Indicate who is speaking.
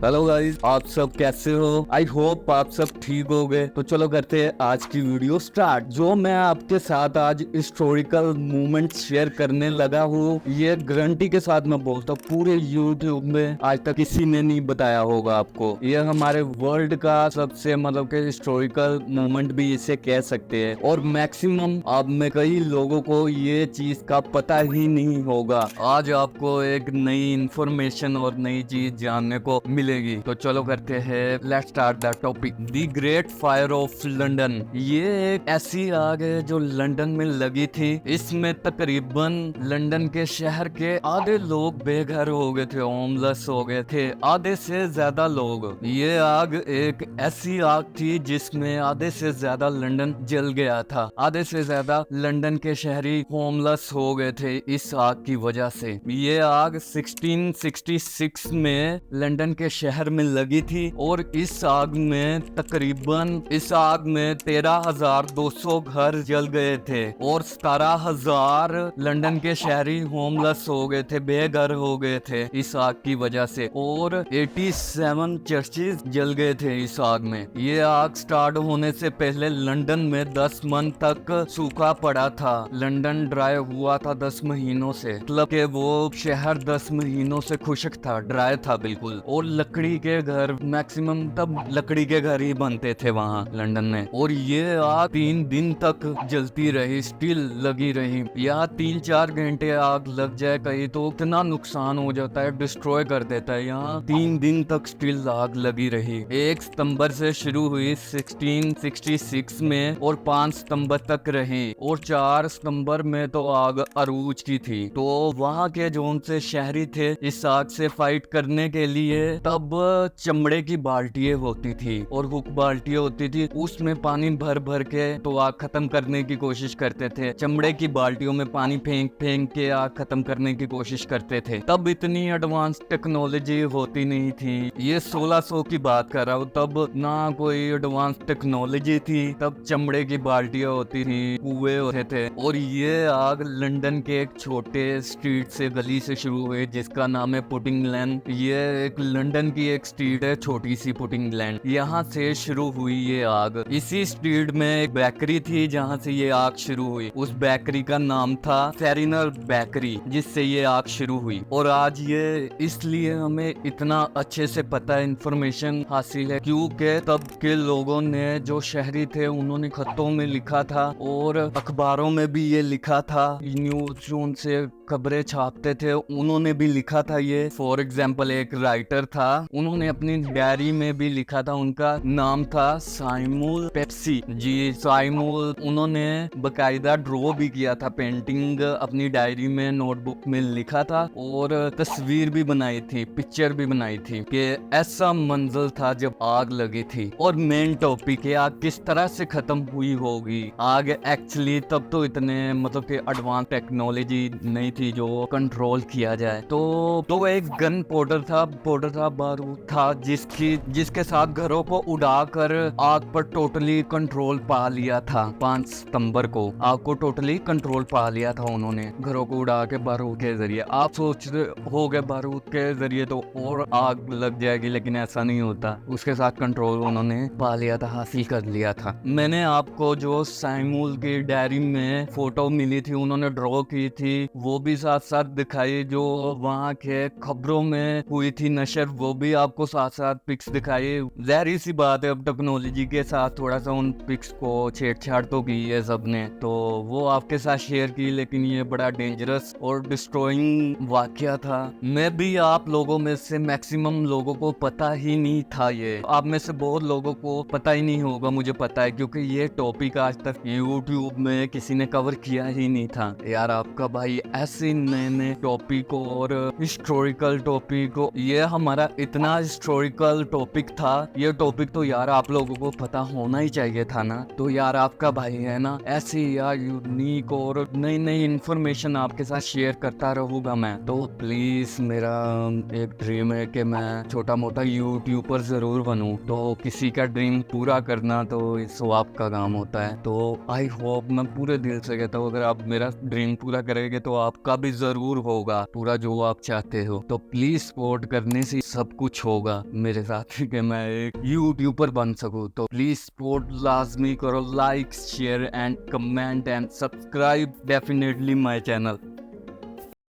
Speaker 1: Hello guys, आप सब कैसे हो? आई होप आप सब ठीक हो गए। तो चलो करते हैं आज की वीडियो स्टार्ट। जो मैं आपके साथ आज हिस्टोरिकल मोमेंट्स शेयर करने लगा हूँ, ये गारंटी के साथ मैं बोलता हूँ पूरे यूट्यूब में आज तक किसी ने नहीं बताया होगा आपको। ये हमारे वर्ल्ड का सबसे मतलब के हिस्टोरिकल मोमेंट भी इसे कह सकते हैं, और मैक्सिमम आप में कई लोगों को ये चीज का पता ही नहीं होगा। आज आपको एक नई इंफॉर्मेशन और नई चीज जानने को मिलेगी। तो चलो करते हैं, let's start the topic. The great fire of London. ये एक ऐसी आग है जो लंदन में लगी थी। इसमें तकरीबन लंदन के शहर के आधे लोग बेघर हो गए थे, होमलेस हो गए थे, आधे से ज्यादा लोग। ये आग एक ऐसी आग थी जिसमें आधे से ज्यादा लंदन जल गया था। आधे से ज्यादा लंदन के शहरी होमलेस हो गए थे इस आग की वजह से। ये आग 1666 में लंदन के शहर में लगी थी, और इस आग में तकरीबन 13,200 घर जल गए थे, और 17,000 लंदन के शहरी होमलेस हो गए थे, बेघर हो गए थे इस आग की वजह से, और 87 चर्चेज जल गए थे इस आग में। ये आग स्टार्ट होने से पहले लंदन में 10 मंथ तक सूखा पड़ा था। लंदन ड्राई हुआ था 10 महीनों से, मतलब के वो शहर 10 महीनों से खुश्क था, ड्राई था बिल्कुल। और लकड़ी के घर मैक्सिमम तब लकड़ी के घर ही बनते थे वहाँ लंदन में। और ये आग 3 दिन तक जलती रही, स्टिल लगी रही। यहाँ 3-4 घंटे आग लग जाए कहीं तो इतना नुकसान हो जाता है, डिस्ट्रॉय कर देता है। यहाँ 3 दिन तक स्टिल आग लगी रही। 1 सितंबर से शुरू हुई 1666 में, और 5 सितंबर तक रही, और 4 सितंबर में तो आग अरूज की थी। तो वहाँ के जो उनसे शहरी थे इस आग से फाइट करने के लिए तब चमड़े की बाल्टियां होती थी और हुक बाल्टियां होती थी, उसमें पानी भर भर के तो आग खत्म करने की कोशिश करते थे। चमड़े की बाल्टियों में पानी फेंक फेंक के आग खत्म करने की कोशिश करते थे। तब इतनी एडवांस टेक्नोलॉजी होती नहीं थी। ये 1600 की बात कर रहा हूँ, तब ना कोई एडवांस टेक्नोलॉजी थी। तब चमड़े की बाल्टियां होती थी, कुएं होते थे। और ये आग लंदन के एक छोटे स्ट्रीट से, गली से शुरू हुई जिसका नाम है पुटिंग लैन। ये एक लंदन की एक स्ट्रीट है, छोटी सी पुटिंग लैन। यहाँ से शुरू हुई ये आग। इसी स्ट्रीट में एक बेकरी थी जहाँ से ये आग शुरू हुई। उस बेकरी का नाम था फेरिनर बेकरी, जिससे ये आग शुरू हुई। और आज ये इसलिए हमें इतना अच्छे से पता है, इंफॉर्मेशन हासिल है, क्योंकि तब के लोगों ने, जो शहरी थे, उन्होंने खतों में लिखा था और अखबारों में भी ये लिखा था। न्यूज से खबरें छापते थे, उन्होंने भी लिखा था ये। फॉर एग्जाम्पल एक राइटर था, उन्होंने अपनी डायरी में भी लिखा था, उनका नाम था साइमुल पेप्सी जी। साइमुल उन्होंने बकायदा ड्रॉ भी किया था, पेंटिंग अपनी डायरी में, नोटबुक में लिखा था, और तस्वीर भी बनाई थी, पिक्चर भी बनाई थी कि ऐसा मंजर था जब आग लगी थी। और मेन टॉपिक है आग किस तरह से खत्म हुई होगी। आग एक्चुअली तब तो इतने मतलब कि एडवांस टेक्नोलॉजी नहीं थी जो कंट्रोल किया जाए। तो एक गन पाउडर था, बारूद था, जिसके साथ घरों को उड़ाकर आग पर टोटली कंट्रोल पा लिया था। 5 सितंबर को आग को टोटली कंट्रोल पा लिया था उन्होंने, घरों को उड़ा के बारूद के जरिए। आप सोच रहे हो गए बारूद के जरिए तो और आग लग जाएगी, लेकिन ऐसा नहीं होता। उसके साथ कंट्रोल उन्होंने पा लिया था, हासिल कर लिया था। मैंने आपको जो साइमुल की डायरी में फोटो मिली थी, उन्होंने ड्रॉ की थी, वो भी साथ साथ दिखाई। जो वहाँ के खबरों में हुई थी नशर, वो भी आपको साथ साथ पिक्स दिखाई। जाहिर सी बात है, अब टेक्नोलॉजी के साथ थोड़ा सा उन पिक्स को छेड़छाड़ तो की है सबने, तो वो आपके साथ शेयर की। लेकिन ये बड़ा डेंजरस और डिस्ट्रॉइंग वाकया था। मैं भी आप लोगों में से मैक्सिमम लोगों को पता ही नहीं था। ये आप में से बहुत लोगों को पता ही नहीं होगा, मुझे पता है, क्योंकि ये टॉपिक आज तक यूट्यूब में किसी ने कवर किया ही नहीं था। यार आपका भाई ऐसे नए नए टॉपिक और हिस्टोरिकल टॉपिक, ये हमारा इतना हिस्टोरिकल टॉपिक था। ये टॉपिक तो यार आप लोगों को पता होना ही चाहिए था ना। तो यार आपका भाई है ना, ऐसे यार यूनिक और नई नई इंफॉर्मेशन आपके साथ शेयर करता रहूंगा मैं। तो प्लीज, मेरा एक ड्रीम है कि मैं छोटा मोटा यूट्यूबर जरूर बनूं। तो किसी का ड्रीम पूरा करना तो स्वाब का काम होता है। तो आई होप, मैं पूरे दिल से कहता हूँ, अगर आप मेरा ड्रीम पूरा करेंगे तो आप आपका भी जरूर होगा पूरा जो आप चाहते हो। तो प्लीज सपोर्ट करने से सब कुछ होगा मेरे साथ कि मैं एक यूट्यूबर बन सकूं। तो प्लीज सपोर्ट लाजमी करो, like share and comment and subscribe definitely my channel.